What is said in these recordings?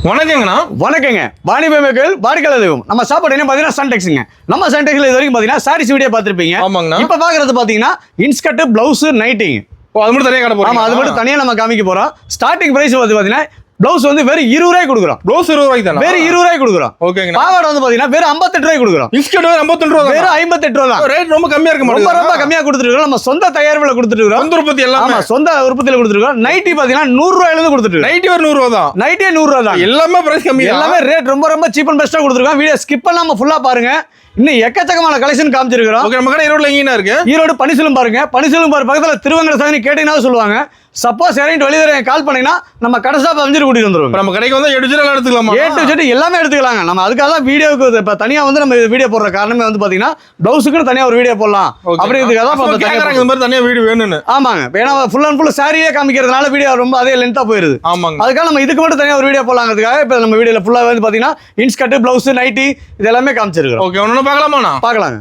வணக்கங்கண்ணா. வணக்கங்க. வாணிபமேக்கல் வாடிக்கையாளர்களும் நம்ம சாப்பாடு என்ன பார்த்தீங்கன்னா சன்டெக்ஸுங்க. நம்ம சன்டெக்ஸில் இது வரைக்கும் பார்த்தீங்கன்னா சாரீஸ் வீடியோ பார்த்துருப்பீங்க. ஆமாங்கண்ணா. இப்போ பார்க்குறது பார்த்தீங்கன்னா இன்ஸ்கர்ட் பிளவுஸ் நைட்டிங். அது மட்டும் தனியாக கடை போகிறோம். ஆமாம், அது மட்டும் தனியாக நம்ம காமிக்க போகிறோம். ஸ்டார்டிங் ப்ரைஸ் வந்து பார்த்தீங்கன்னா பிளவுஸ் வந்து வெறும் 20 ரூபாய் கொடுக்குறோம். ப்ளவுஸ் 20 ரூபாய்க்கு தானே? வெறும் 20 ரூபாய் கொடுக்குறோம். ஓகேங்க. பாவாடை வந்து பார்த்தீங்கன்னா வெறும் 58 ரூபாய் கொடுக்குறோம். இன்ஸ்கர்ட் 52 ரூபா. வெறும் 58 ரூபா தான். ரேட் ரொம்ப கம்மியாக இருக்க ரொம்ப ரொம்ப கம்மியாக கொடுத்துருக்கோம். நம்ம சொந்த தயாரிப்பில் கொடுத்துருக்கோம். சொந்த உற்பத்தி எல்லாம். ஆமாம், சொந்த உற்பத்தியில் கொடுத்துருக்கோம். நைட்டி பார்த்தீங்கன்னா 100 ரூபாயிலிருந்து கொடுத்துருக்கோம். நைட்டி ஒரு 100 ரூபா தான். நைட்டே 100 ரூபா தான். எல்லாமே பிரைஸ் கம்மி. எல்லாமே ரேட் ரொம்ப ரொம்ப சீப் அண்ட் பெஸ்ட்டாக கொடுத்துருக்கோம். வீடியோ ஸ்கிப் பண்ணாம ஃபுல்லாக பாருங்க. இன்னும் எக்கச்சக்கமான கலெக்ஷன் காமிச்சிருக்கிறோம். ஓகே, நம்ம கடை ஈரோடுல எங்கேனா இருக்கு? ஈரோடு பனிசலும் பாருங்க. பனிசலும் பாரு பக்கத்தில் திருவங்கட சாதனை கேட்டீங்கன்னா சொல்லுவாங்க. சப்போஸ் யாரையும் வெளியே கால் பண்ணீங்கன்னா நம்ம கடை ஸ்டாப் அமைஞ்சு கூட்டிட்டு வந்துருவோம். நம்ம கடைக்கு வந்து எடுத்துலாம் எடுத்துக்கலாமா? ஏட்டு எல்லாமே எடுத்துக்கலாங்க. நம்ம அதுக்காக தான் வீடியோக்கு இப்போ தனியாக வந்து நம்ம வீடியோ போடுற காரணமே வந்து பார்த்தீங்கன்னா பிளவுஸுக்குன்னு தனியாக ஒரு வீடியோ போடலாம் அப்படிங்கிறதுக்காக தான் இந்த மாதிரி தனியாக வீடியோ வேணும்னு. ஆமாங்க, ஏன்னா ஃபுல் அண்ட் ஃபுல் சாரியே காமிக்கிறதுனால வீடியோ ரொம்ப அதே லென்த்தாக போயிருது. ஆமாங்க, அதுக்காக நம்ம இதுக்கு மட்டும் தனியாக ஒரு வீடியோ போடலாங்கிறதுக்காக இப்போ நம்ம வீடியோவில் ஃபுல்லாக வந்து பார்த்தீங்கன்னா இன்ஸ்கர்ட் பிளவுஸ் நைட்டி இது எல்லாமே காமிச்சிருக்கோம். ஓகே, ஒன்று பார்க்கலாமாண்ணா? பார்க்கலாங்க.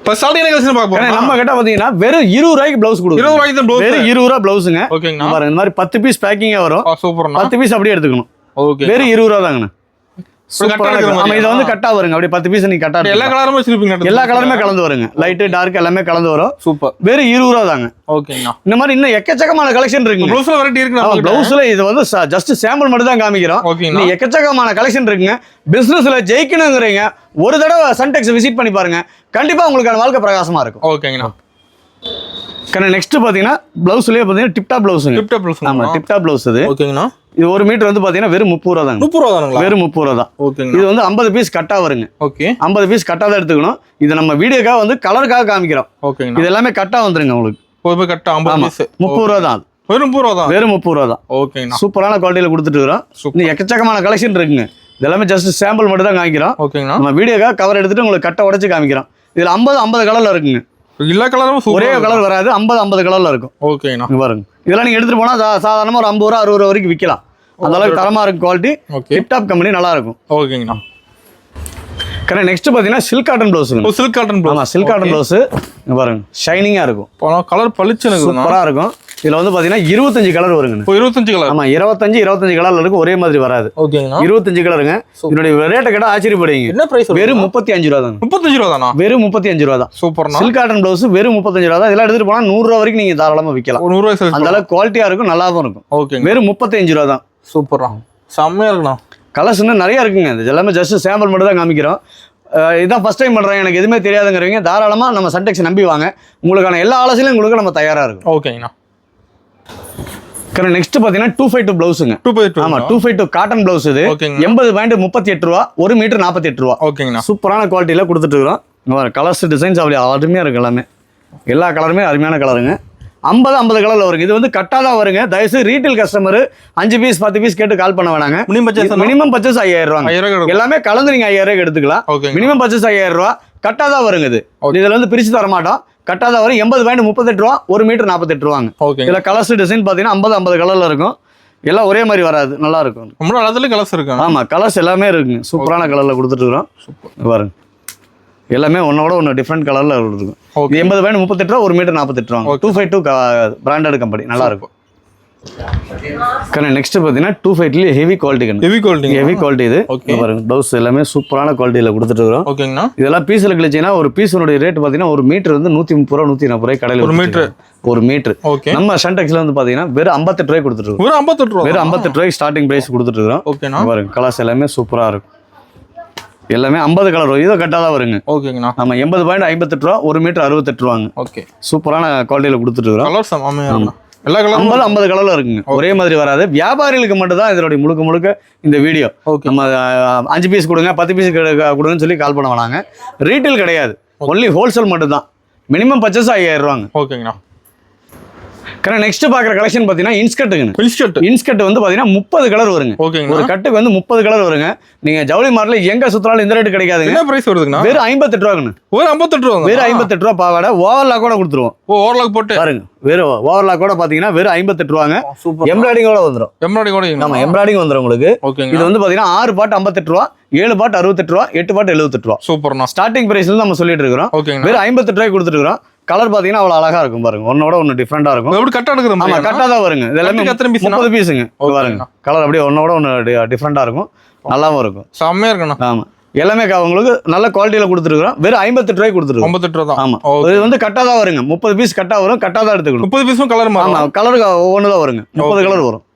இப்போ ஸ்டார்டிங் கலெக்ஷன் பார்க்க போறோம். நம்ம கிட்ட பாத்தீங்கன்னா வெறும் 20 ரூபாய்க்கு பிளவுஸ் கொடுக்கும். 20 ரூபாய்க்கு தான் பிளவுஸ். வெறும் 20 ரூபாய் பிளவுஸ்ங்க. ஓகேங்க. பாருங்க, இந்த மாதிரி 10 பீஸ் பேக்கிங்கா வரும். சூப்பர்ண்ணா. 10 பீஸ் அப்படியே எடுத்துக்கணும். ஓகே, வெறும் 20 ரூபாய் தாங்கண்ணா. ஆமா, இது வந்து கட்டா வருங்க. அப்படியே 10 பீஸ் நீங்க கட்டா எல்லா கலருமே வச்சிருப்பீங்க. எல்லா கலருமே கலந்து வருங்க. லைட் டார்க் எல்லாமே கலந்து வரும். சூப்பர். வெறும் 20 ரூபாய் தாங்க. ஓகேண்ணா. இந்த மாதிரி இன்னும் எக்கச்சக்கமான கலெக்ஷன் இருக்குங்க. ப்ளவுஸ்ல வெரைட்டி இருக்குண்ணா. ப்ளவுஸ்ல இது வந்து ஜஸ்ட் சாம்பிள் மட்டும் தான் காமிக்கிறோம். ஓகேண்ணா. எக்கச்சக்கமான கலெக்ஷன் இருக்குங்க. பிசினஸ்ல ஜெயிக்கணுங்கிறீங்க ஒரு தடவை சன்டெக்ஸ் விசிட் பண்ணி பாருங்க. கண்டிப்பா உங்களுக்கான வாழ்க்கை பிரகாசமா இருக்கும். ஓகேங்கண்ணா. நெக்ஸ்ட் பாத்தீங்கன்னா பிளவுஸ்லயே பாத்தீங்கன்னா டிப்டாப் பிளவுஸ்ங்க. Tiptop blouse. ஆமா, டிப்டாப் பிளவுஸ் இது. ஓகேங்கண்ணா. இது ஒரு மீட்டர் வந்து பாத்தீங்கன்னா வெறும் 30 ரூபா தாங்க. 30 ரூபா தானுங்களா? வெறும் 30 ரூபா தான். ஓகேங்க. இது வந்து 50 பீஸ் கட்டா வருங்க. ஓகே, 50 பீஸ் கட்டா தான் எடுத்துக்கணும். இது நம்ம வீடியோக்காக வந்து கலருக்காக காமிக்கிறோம். ஓகேங்க. இது எல்லாமே கட்டா வந்துருங்க உங்களுக்கு. ஒரு கட்டா 50 பீஸ் 30 ரூபா தான். வெறும் 30 ரூபா தான். வெறும் 30 ரூபா தான். ஓகேங்கண்ணா. சூப்பரான குவாலிட்டியில கொடுத்துட்டு இருக்கோம். இன்னும் எக்கச்சக்கமான கலெக்ஷன் இருக்குங்க. இது எல்லாமே ஜஸ்ட் சாம்பிள் மட்டும் தான் காமிக்கிறோம். ஓகேங்கண்ணா. நம்ம வீடியோக்காக கவர் எடுத்துட்டு உங்களுக்கு கட்டை உடைச்சு காமிக்கிறோம். இதுல 50 கலர்ல இருக்குங்க. எல்லா கலரும் ஒரே கலர் வராது. 50 கலர்ல இருக்கும். ஓகேண்ணா. பாருங்க, இதெல்லாம் நீங்க எடுத்துட்டு போனா சாதாரணமா ஒரு 50 ரூபா 60 ரூபா வரைக்கும் விற்கலாம். அந்த அளவுக்கு தரமா இருக்கும் குவாலிட்டி. டிப்டாப் கம்பெனி நல்லா இருக்கும். ஓகேங்கண்ணா. நெக்ஸ்ட் பாத்தீங்கன்னா silk cotton blouse. Silk cotton blouse. ஆமா, சில்க் காட்டன் பிளவுஸ் பாருங்க, ஷைனிங்கா இருக்கும். கலர் பளிச்சுன்னு சூப்பரா இருக்கும். இதுல வந்து பாத்தீங்கன்னா 25 கலர் வருங்க. 25 கலர். ஆமா, 25 கலர்ல இருக்கும். ஒரே மாதிரி வராது. ஓகேங்கண்ணா. 25 கலருங்க. இதனுடைய ரேட்டை கேட்டா ஆச்சரியப்படுவீங்க. என்ன பிரைஸ்? வெறும் 35 ரூபா தான். 35 ரூபா தானா? வெறும் 35 ரூபா தான். சூப்பர்ண்ணா. சில்க் காட்டன் பிளவுஸ் வெறும் 35 ரூபா தான். இதெல்லாம் எடுத்துட்டு போனா 100 ரூபா வரைக்கும் நீங்க தாராளமா விற்கலாம். 100 ரூபாய் சேல்ஸ். அந்த அளவுக்கு குவாலிட்டியா இருக்கும், நல்லாவும் இருக்கும். ஓகே, வெறும் 35 ரூபா தான். சூப்பரா செம்மையா இருக்குண்ணா. கலர்ஸ் இன்னும் நிறைய இருக்குங்க. இது எல்லாமே ஜஸ்ட் சாம்பிள் மட்டும் தான் காமிக்கிறோம். இதான் ஃபர்ஸ்ட் டைம் பண்றேன், எனக்கு எதுவுமே தெரியாதுங்கிறவங்க தாராளமா நம்ம சன்டெக்ஸ் நம்பி வாங்க. உங்களுக்கான எல்லா ஆலோசனையும் உங்களுக்கு நம்ம தயாரா இருக்கும். ஓகேங்கண்ணா. நெக்ஸ்ட் பாத்தீங்கன்னா 252 பிளவுஸ்ங்க. 252. ஆமா, 252 காட்டன் பிளவுஸ் இது. 80.38 ரூபா, 1 மீட்டர் 48 ரூபா. ஓகேங்கண்ணா. சூப்பரான குவாலிட்டியில கொடுத்துட்டு இருக்கிறோம். கலர்ஸ் டிசைன்ஸ் அப்படி அருமையா இருக்கு. எல்லாமே எல்லா கலருமே அருமையான கலருங்க. 50 கலர்ல வருங்க. இது வந்து கட்டாதான் வருங்க. தயவுசெய்து ரீட்டைல் கஸ்டமர் 5 பீஸ் 10 பீஸ் கேட்டு கால் பண்ண வேணாங்க. மினிமம் பர்ச்சேஸ் 5000 ரூபாங்க. எல்லாமே கலந்து நீங்க 5000 ரூபாய்க்கு எடுத்துக்கலாம். மினிமம் பர்ச்சேஸ் 5000 ரூபா. கட்டாதான் வருங்க. இது இதுல வந்து பிரிச்சு தர மாட்டோம். கட்டாதான் வரும். 80.38 ரூபா, 1 மீட்டர் 48 ரூபாங்க. இதுல கலர்ஸ் டிசைன் பாத்தீங்கன்னா 50 கலர்ல இருக்கும். எல்லாம் ஒரே மாதிரி வராது, நல்லா இருக்கும். ரொம்ப நல்லதுல கலர்ஸ் இருக்கு. ஆமா, கலர்ஸ் எல்லாமே இருக்குங்க. சூப்பரான கலர்ல கொடுத்துட்டு இருக்கிறோம். பாருங்க, எல்லாமே ஒன்னோட ஒன்று டிஃப்ரெண்ட் கலர்ல இருக்கும். 80.38 ரூபா, 1 மீட்டர் 48 ரூபா. 252 பிராண்டட் கம்பெனி, நல்லா இருக்கும். நெக்ஸ்ட் பாத்தீங்கன்னா 252 ஹெவி குவாலிட்டி. ஹெவி குவாலிட்டி இது. பாருங்க, பிளவுஸ் எல்லாமே சூப்பரான குவாலிட்டியில கொடுத்துட்டு இருக்கோம். ஓகேங்கண்ணா. இதெல்லாம் பீஸ்ல கிழிச்சினா ஒரு பீஸோட ரேட் பாத்தீங்கன்னா ஒரு மீட்டர் வந்து 130 ரூபா 140 ரூபாய் கடையில். ஒரு மீட்டர். நம்ம சன்டெக்ஸ்ல வந்து பாத்தீங்கன்னா வெறும் 58 ரூபாய் கொடுத்துட்டு இருக்கோம். வெறும் 58 ரூபாய்க்கு ஸ்டார்டிங் பிரைஸ் கொடுத்துட்டு இருக்கோம். ஓகேண்ணா. பாருங்க, கலர்ஸ் எல்லாமே சூப்பரா இருக்கும். எல்லாமே 50 கலர் வரும். இதோ கட்டாதான் வருங்க. ஓகேங்கண்ணா. ஆமா, 80.58 ரூபா, 1 மீட்டர் 68 ரூபாங்க. ஓகே, சூப்பரான குவாலிட்டியில கொடுத்துட்டு இருக்கோம். கலர்ஸ் எல்லா கலரும் 50 கலர்ல இருக்குங்க. ஒரே மாதிரி வராது. வியாபாரிகளுக்கு மட்டும் தான் இதனுடைய முழுக்க இந்த வீடியோ. நம்ம 5 பீஸ் கொடுங்க 10 பீஸ் கொடுங்கன்னு சொல்லி கால் பண்ண வேணாங்க. ரீட்டைல் கிடையாது, ஒன்லி ஹோல்சேல் மட்டும் தான். மினிமம் பர்ச்சேஸ் 5000 ரூபாங்க. ஓகேங்கண்ணா. நெக்ஸ்ட் பாக்குற கலெக்ஷன் பாத்தீங்கன்னா இன்ஸ்கர்ட் வந்து பாத்தீங்கன்னா 30 கலர் வருங்க. ஒரு கட்டுக்கு வந்து 30 கலர் வருங்க. நீங்க ஜவுளி மார்ட்ல எங்க சுத்தறாலும் இந்த ரேட் கிடைக்காதுங்க. என்ன பிரைஸ் வருதுங்க? வெறும் 58 ரூபாங்க. வெறும் 58 ரூபா பாவாடை. ஓவர்லாக் கூட கொடுத்துருவோம். ஓவர்லாக் போட்டு பாருங்க. வெறும் ஓவர்லாக் கூட பாத்தீங்கன்னா வெறும் 58 ரூபாங்க. எம்ப்ராய்டிங் கூட வந்துரும். ஆமா, எம்ப்ராய்டிங் வந்துரும் உங்களுக்கு. இது வந்து பாத்தீங்கன்னா 6 பாட் 58 ரூபா, 7 பாட் 68 ரூபா, 8 பாட் 78 ரூபா. சூப்பர்ண்ணா. ஸ்டார்டிங் பிரைஸ்ல நம்ம சொல்லிட்டு இருக்கிறோம். வெறும் 58 ரூபாய்க்கு கொடுத்துட்டு இருக்கோம். கலர் பாத்தீங்கன்னா அவ்வளவு அழகா இருக்கும் பாருங்க, ஒன்னோட ஒன்னு டிஃப்ரெண்டா இருக்கும். எப்படி கட் எடுக்கிற ஆமா மாதிரி கட்டா தான் வருங்க, இது எல்லாமே எத்தனை பீஸ் 30 பீஸுங்க பாருங்க. கலர் அப்படியே ஒன்னோட ஒன்னு டிஃப்ரெண்டா இருக்கும், நல்லாவும் இருக்கும், செம்மையா இருக்கணும். ஆமா எல்லாமே உங்களுக்கு நல்ல குவாலிட்டியில கொடுத்துருக்கோம். வெறும் 58 ரூபாய்க்கு கொடுத்துருக்கோம். 58 ரூபா தான். ஆமா இது வந்து கட்டா தான் வருங்க, 30 பீஸ் கட்டா வரும், கட்டா தான் எடுத்துக்கணும். 30 பீஸும் கலர் மாறும். ஆமா கலருக்கு ஒவ்வொன்று தான் வருங்க, 30 கலர் வரும்.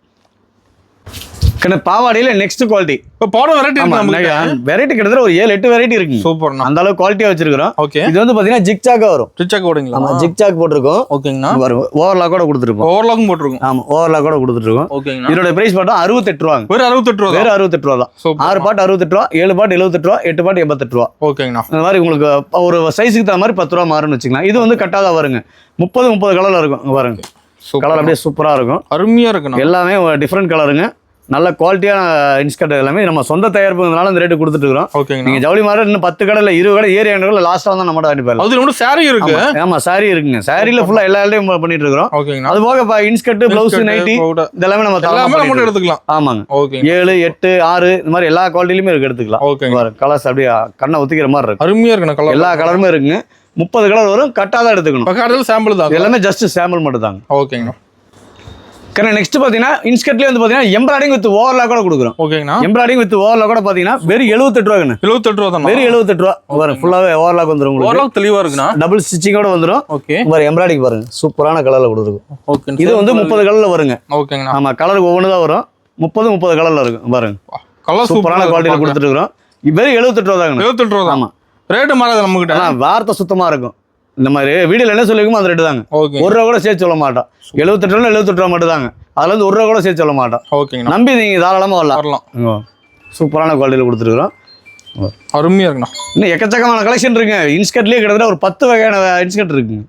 பாவாடையில நெக்ஸ்ட் குவாலிட்டி இப்போ போட வெரைட்டி இருக்கு நமக்கு. வெரைட்டி கிட்டத்தட்ட ஒரு 7-8 வெரைட்டி இருக்கு. சூப்பர்ண்ணா. அந்த அளவுக்கு குவாலிட்டியா வச்சிருக்கோம். ஓகே. இது வந்து பாத்தீங்கன்னா ஜிக்ஜாக்கா வரும். ஜிக்ஜாக் ஓடுங்களா? ஆமா ஜிக்ஜாக் போட்டுருக்கோம். ஓகேங்கண்ணா. ஓவர்லாக் கூட கொடுத்துருப்போம். ஓவர்லாக்கும் போட்டுருக்கோம். ஆமா ஓவர்லாக் கூட கொடுத்துருக்கோம். ஓகேங்கண்ணா. இதோட பிரைஸ் பார்த்தா 68 ரூபாங்க. வெறும் 68 ரூபா. வெறும் 68 ரூபா தான். 6 பாட் 68 ரூபா, 7 பாட் 78 ரூபா, 8 பாட் 88 ரூபா. ஓகேங்கண்ணா. இந்த மாதிரி உங்களுக்கு ஒரு சைஸுக்கு தகுந்த மாதிரி 10 ரூபா மாறும்னு வச்சுக்கலாம். இது வந்து கட்டாதா வருங்க, 30 கலர்ல இருக்கும். இங்க பாருங்க கலர் அப்படியே சூப்பரா இருக்கும், அருமையா இருக்கணும். எல்லாமே டிஃப்ரெண்ட் கலருங்க, நல்ல குவாலிட்டியான இன்ஸ்கர்ட் எல்லாமே நம்ம சொந்த தயாரிப்புனால இந்த ரேட்டு கொடுத்துட்டு இருக்கோம். ஓகேங்க. நீங்க ஜவுளி மார்க்கெட் இன்னும் 10 கடையில் 20 கடை ஏரியா கடை லாஸ்ட்டாக வந்து நம்ம அனுப்பிடலாம். அது இன்னும் சாரி இருக்கு. ஆமா சாரி இருக்குங்க, சாரியில ஃபுல்லா எல்லா இடத்தையும் பண்ணிட்டு இருக்கிறோம். ஓகேங்க. அது போக இன்ஸ்கர்ட், பிளவுஸ், நைட்டி இதெல்லாமே நம்ம எடுத்துக்கலாம். ஆமாங்க. ஓகே. 7, 8, 6 இந்த மாதிரி எல்லா குவாலிட்டிலுமே இருக்கு, எடுத்துக்கலாம். ஓகேங்க. கலர்ஸ் அப்படியே கண்ணை ஒத்திக்கிற மாதிரி இருக்கு, அருமையா இருக்கணும் கலர். எல்லா கலருமே இருக்குங்க. 30 கலர் வரும், கட்டாதான் எடுத்துக்கணும். பக்காடல சாம்பிள் தான், எல்லாமே ஜஸ்ட் சாம்பிள் மட்டும் தாங்க. ஓகேங்க. நெக்ஸ்ட் பாத்தீங்கன்னா இன்ஸ்கர்ட்லயே வந்து பாத்தீங்கன்னா எம்ப்ராய்டிங் வித் ஓவர்லாக் கூட கொடுக்குறோம். ஓகேங்கண்ணா. எம்ப்ராய்டிங் வித் ஓவர்லாக் கூட பாத்தீங்கன்னா வெறும் 78 ரூபாங்க. 78 ரூபா தான். வெறும் 78 ரூபா வரும், ஃபுல்லாவே ஓவர்லாக் வந்துரும் உங்களுக்கு. ஓவர்லாக் தெளிவா இருக்குண்ணா. டபுள் ஸ்டிச்சிங்கோட வந்துரும். ஓகே. பாருங்க எம்ப்ராய்டிங் பாருங்க சூப்பரான கலர்ல கொடுத்துருக்கும். ஓகே. இது வந்து 30 கலர்ல வருங்க. ஓகேங்கண்ணா. ஆமா கலருக்கு ஒவ்வொன்று தான் வரும், 30 கலர்ல இருக்கும் பாருங்க. கலர் சூப்பரான குவாலிட்டியில கொடுத்துட்டு இருக்கோம். வெறும் 78 ரூபா தாங்க. 78 ரூபா தான். ஆமா ரேட் மாறாது நம்ம கிட்ட. ஆனா வார்த்தை சுத்தமா இருக்கும். இந்த மாதிரி வீடியோல என்ன சொல்லிருக்கோமோ அந்த ரேட்டு தாங்க. ஓகே. 1 ரூபா கூட சேர்த்து சொல்ல மாட்டோம். 78 ரூபா 78 ரூபா மட்டும் தாங்க, அதுல இருந்து 1 ரூபா கூட சேர்த்து சொல்ல மாட்டோம். ஓகேங்க. நம்பி நீங்க தாராளமா வரலாம். சூப்பரான குவாலிட்டியில கொடுத்துருக்கோம், அருமையா இருக்குண்ணா. இன்னும் எக்கச்சக்கமான கலெக்ஷன் இருக்குங்க. இன்ஸ்கர்ட்லயே கிட்டத்தட்ட ஒரு 10 வகையான இன்ஸ்கர்ட் இருக்குங்க.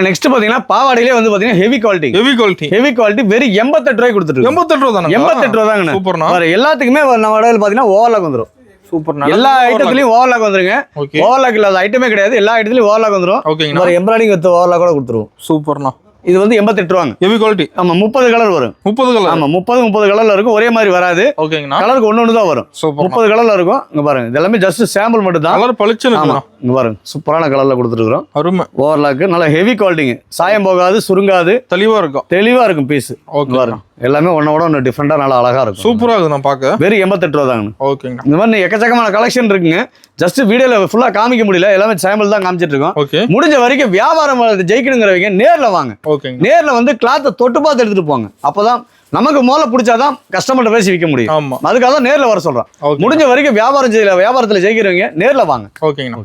நெக்ஸ்ட் பாத்தீங்கன்னா பாவாடையிலே வந்து பாத்தீங்கன்னா ஹெவி குவாலிட்டி வெறும் 88 ரூபாய்க்கு கொடுத்துட்டு. 88 ரூபா தானே? 88 ரூபா தாங்க. சூப்பர்ண்ணா. எல்லாத்துக்குமே நம்ம கடையில் பாத்தீங்கன்னா ஓவர்லாக் வந்துரும். சூப்பர். எல்லா ஐட்டத்துலயும் ஓவர்லாக் வந்துருங்க. ஓவர்லாக் இல்லாத ஐட்டமே கிடையாது, எல்லா ஐட்டத்துலயும் ஓவர்லாக் வந்துரும். ஓகேங்க. எம்ப்ராய்டிங் வித் ஓவர்லாக் கூட கொடுத்துருவோம். சூப்பர்ண்ணா. இது வந்து 88 ரூபாங்க. Heavy quality. ஆமா 30 கலர் வரும். 30 கலர். ஆமா 30 கலர்ல இருக்கும், ஒரே மாதிரி வராது. ஓகேங்கண்ணா. கலருக்கு ஒண்ணு தான் வரும். 30 கலர்ல இருக்கும். இங்க பாருங்க இது எல்லாமே ஜஸ்ட் சாம்பிள் மட்டும் தான். கலர் பளிச்சுன்னு இருக்கு. இங்க பாருங்க சூப்பரான கலர்ல கொடுத்துட்டு இருக்கோம். அருமை. ஓவர்லாக் நல்ல ஹெவி குவாலிட்டிங்க, சாயம் போகாது, சுருங்காது, தெளிவா இருக்கும் பீஸ். ஓகே பாருங்க எல்லாமே ஒன்னோட ஒன்று டிஃப்ரெண்டா நல்லா அழகா இருக்கும், சூப்பரா இருக்கு. நான் பார்க்க வெறும் 88 ரூபா தாங்க. ஓகேங்க. இந்த மாதிரி எக்கச்சக்கமான கலெக்ஷன் இருக்குங்க. ஜஸ்ட் வீடியோல ஃபுல்லா காமிக்க முடியல, எல்லாமே சாம்பிள் தான் காமிச்சிட்டு இருக்கோம். ஓகே. முடிஞ்ச வரைக்கும் வியாபாரம் ஜெயிக்கணுங்கிறவங்க நேர்ல வாங்க. ஓகேங்க. நேர்ல வந்து கிளாத்தை தொட்டு பார்த்து எடுத்துட்டு போங்க, அப்பதான் நமக்கு முதல்ல பிடிச்சாதான் கஸ்டமர்கிட்ட பேசி விற்க முடியும். ஆமா அதுக்காக தான் நேர்ல வர சொல்றோம். முடிஞ்ச வரைக்கும் வியாபாரத்துல ஜெயிக்கிறவங்க நேர்ல வாங்க. ஓகேங்க.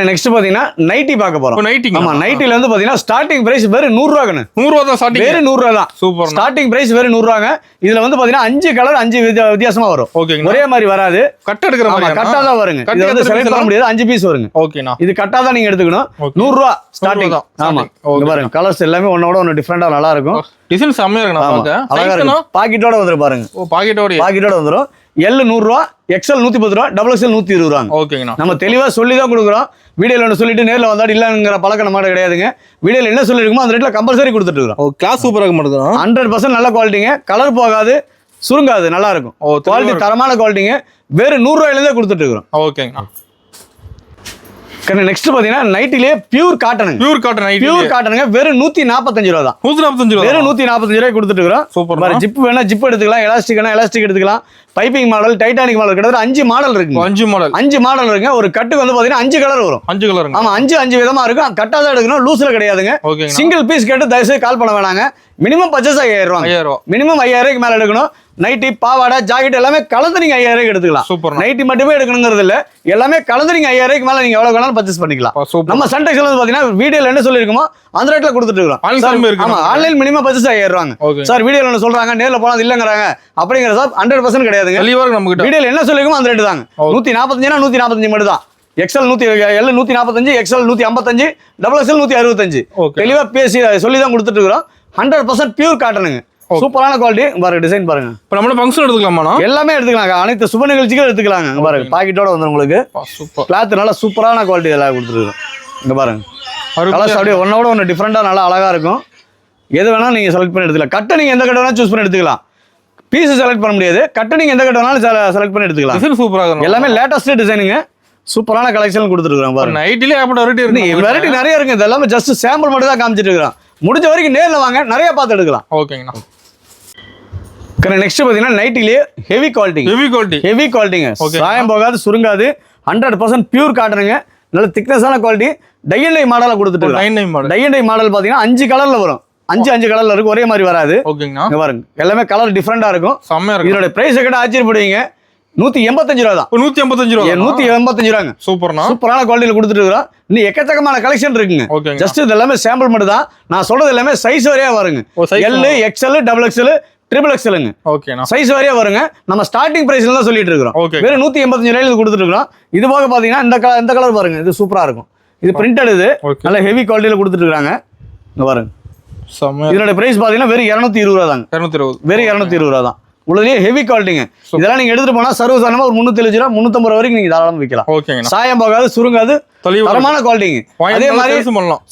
நெக்ஸ்ட் பாத்தீங்கன்னா நைட்டி பார்க்க போறோம். ஆமா நைட்டில வந்து பாத்தீங்கன்னா ஸ்டார்டிங் பிரைஸ் வெறும் 100 ரூபாங்க. 100 ரூபா தான் ஸ்டார்டிங். வெறும் 100 ரூபா தான். சூப்பர். ஸ்டார்டிங் பிரைஸ் வெறும் 100 ரூபாங்க. இதுல வந்து பாத்தீங்கன்னா 5 கலர் 5 வித்தியாசமா வரும். ஓகேங்க. ஒரே மாதிரி வராது, கட் எடுக்கிற மாதிரி. கட்டா தான் வருங்க. இது வந்து செலக்ட் பண்ண முடியாது, 5 பீஸ் வருங்க. ஓகேனா இது கட்டா தான் நீங்க எடுத்துக்கணும். 100 ரூபா ஸ்டார்டிங். ஆமா இங்க பாருங்க கலர்ஸ் எல்லாமே ஒண்ணோட ஒன்னு டிஃபரெண்டா நல்லா இருக்கும். டிசைன் செம்மையா இருக்கு. நான் பாக்க அழகா இருக்கு. பாக்கெட்டோட வந்துரும் பாருங்க. ஓ பாக்கெட்டோட வந்துரும். L 100 ரூபா, XL 110 ரூபா, XXL 120 ரூபாங்க. ஓகேங்கண்ணா. நம்ம தெளிவா சொல்லி தான் கொடுக்குறோம். வீடியோல ஒன்று சொல்லிட்டு நேரில் வந்தாடி இல்லைங்கிற பழக்கம் நம்ம கிடையாதுங்க. வீடியோல என்ன சொல்லிருக்குமோ அந்த ரேட்ல கம்பல்சரி கொடுத்துட்டு இருக்கோம். கிளாஸ் சூப்பராக மாட்டேங்குது. 100% நல்ல குவாலிட்டிங்க, கலர் போகாது, சுருங்காது, நல்லா இருக்கும். குவாலிட்டி தரமான குவாலிட்டிங்க. வெறும் 100 ரூபாயிலேருந்தே கொடுத்துட்டு இருக்கிறோம். ஓகேங்கண்ணா. நெக்ஸ்ட் பாத்தீங்கன்னா நைட்டிலே பியூர் காட்டனுங்க. பியூர் காட்டனுங்க வெறும் 145 ரூபா தான். 145 ரூபா. வெறும் 145 ரூபாய் கொடுத்துட்டு இருக்கோம். சூப்பர். மாதிரி ஜிப் வேணா ஜிப் எடுத்துக்கலாம், எலாஸ்டிக் வேணா எலாஸ்டிக் எடுத்துக்கலாம். பைப்பிங் மாடல், டைட்டானிக் மாடல் கிட்டத்தட்ட 5 மாடல் இருக்கு. 5 மாடல் இருக்குங்க. ஒரு கட்டுக்கு வந்து பாத்தீங்கன்னா 5 கலர் வரும். 5 கலர். ஆமா 5 விதமா இருக்கும். கட்டா தான் எடுக்கணும், லூஸ்ல கிடையாதுங்க. சிங்கிள் பீஸ் கேட்டு தயவுசெய்து கால் பண்ண வேணாங்க. மினிமம் பர்ச்சேஸ் 5000 ரூபா. மினிமம் 5000 ரூபாய்க்கு மேல எடுக்கணும். நைட்டி, பாவாடை, ஜாக்கெட் எல்லாமே கலந்து நீங்க 5000 ரூபாய்க்கு எடுத்துக்கலாம். சூப்பர். நைட்டி மட்டுமே எடுக்கணுங்கிறது இல்ல, எல்லாமே கலந்து நீங்க 5000 ரூபாய்க்கு மேல நீங்க எவ்வளவு வேணாலும் பர்ச்சேஸ் பண்ணிக்கலாம். நம்ம சன்டெக்ஸ்ல வந்து பாத்தீங்கன்னா வீடியோல என்ன சொல்லிருக்கோமோ அந்த ரேட்ல கொடுத்துட்டு இருக்கோம். ஆமா ஆன்லைன் மினிமம் பர்ச்சேஸ் 5000 ரூபாங்க. சார் வீடியோல என்ன சொல்றாங்க, நேர்ல போனா அது இல்லங்கறாங்க அப்படிங்கற சார் 100% கிடையாதுங்க. வீடியோல என்ன சொல்லிருக்கோமோ அந்த ரேட் தாங்க. 145 145 மட்டும் தான். XL 145, XL 155, XXL 165. தெளிவா பேசி சொல்லி தான் கொடுத்துட்டு இருக்கோம். 100% பியூர் காட்டனுங்க. சூப்பரான குவாலிட்டி. பாருங்க டிசைன் பாருங்க. இப்போ நம்ம ஃபங்க்ஷன் எடுத்துக்கலாமா? எல்லாமே எடுத்துக்கலாம், அனைத்து சுப நிகழ்ச்சிகளும் எடுத்துக்கலாங்க. இங்க பாருங்க பாக்கெட்டோட வந்து உங்களுக்கு கிளாத் நல்லா சூப்பரான குவாலிட்டி எல்லாம் கொடுத்துருக்கோம். இங்க பாருங்க கலர்ஸ் அப்படியே ஒன்னோட ஒன்று டிஃப்ரெண்டா நல்லா அழகா இருக்கும். எது வேணா நீங்க செலக்ட் பண்ணி எடுத்துக்கலாம். கட்டை நீங்க எந்த கட்டை வேணா சூஸ் பண்ணி எடுத்துக்கலாம். பீஸ் செலக்ட் பண்ண முடியாது, கட்டை நீங்க எந்த கட்டை வேணாலும் செலக்ட் பண்ணி எடுத்துக்கலாம். டிசைன் சூப்பரா இருக்கும். எல்லாமே லேட்டஸ்ட் டிசைனுங்க. சூப்பரான கலெக்ஷன் கொடுத்துருக்கோம் பாருங்க. நைட்டிலே ஏகப்பட்ட வெரைட்டி இருக்கு. வெரைட்டி நிறைய இருக்குங்க. இது எல்லாமே ஜஸ்ட் சாம்பிள் மட்டும் தான் காமிச்சிட்டு இருக்கிறோம். முடிஞ்ச வரைக்கும் நேரில் வாங்க, நிறைய பார்த்து எடுக்கலாம். ஓகேங்கண்ணா. நெக்ஸ்ட் பார்த்தீங்கன்னா நைட்டிலேயே ஹெவி குவாலிட்டிங்க. சாயம் போகாது, சுருங்காது, 100% பியூர் காட்டனுங்க. நல்ல திக்னஸான குவாலிட்டி. டை அண்ட் டை மாடலாக கொடுத்துட்டு டை அண்ட் டை மாடல் பார்த்தீங்கன்னா 5 கலரில் வரும். 5 கலரில் இருக்கும், ஒரே மாதிரி வராது. ஓகேங்கண்ணா. இங்க பாருங்க, எல்லாமே கலர் டிஃப்ரெண்டாக இருக்கும். செம்மையா இருக்கும். இதோட பிரைஸ் கிட்ட ஆச்சரியப்படுவீங்க. 185 ரூபா தான். 185 ரூபா. 185 ரூபாங்க. சூப்பரான குவாலிட்டியில் கொடுத்துட்டு இருக்கிறோம். இன்னும் எக்கச்சக்கமான கலெக்ஷன் இருக்குங்க. ஜஸ்ட் இது எல்லாமே சாம்பிள் மட்டும் தான். நான் சொல்றது எல்லாமே சைஸ் வரையா வருங்க. L, XL, double XL, triple எக்ஸ்எல்ங்க. சைஸ் வரையா வருங்க. நம்ம ஸ்டார்டிங் பிரைஸ்ல தான் சொல்லிட்டு இருக்கிறோம். வெறும் 185 ரூபாயில கொடுத்துட்டு இருக்கிறோம். இது போக பாத்தீங்கன்னா இந்த கலர் பாருங்க, இது சூப்பரா இருக்கும். இது பிரிண்டட், இது நல்ல ஹெவி குவாலிட்டியில கொடுத்துட்டு இருக்காங்க. இங்க பாருங்க, இதோட பிரைஸ் பாத்தீங்கன்னா வெறும் 220 ரூபா தாங்க. வெறும் 220 ரூபா தான். உள்ளதுலயே ஹெவி குவாலிட்டிங்க. இதெல்லாம் நீங்க எடுத்துட்டு போனா சர்வசாதாரணமா ஒரு 370 ரூபா 350 ரூபா வரைக்கும் நீங்க தாராளமா விற்கலாம். சாயம் போகாது, சுருங்காது, தரமான குவாலிட்டிங்க. அதே மாதிரி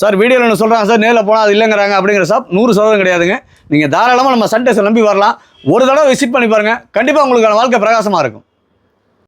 சார் வீடியோல என்ன சொல்றாங்க சார், நேரில் போனா அது இல்லைங்கிறாங்க அப்படிங்கிற ஷாப் 100% கிடையாதுங்க. நீங்க தாராளமா நம்ம சண்டேஸ் நம்பி வரலாம். ஒரு தடவை விசிட் பண்ணி பாருங்க, கண்டிப்பா உங்களுக்கான வாழ்க்கை பிரகாசமா இருக்கும்.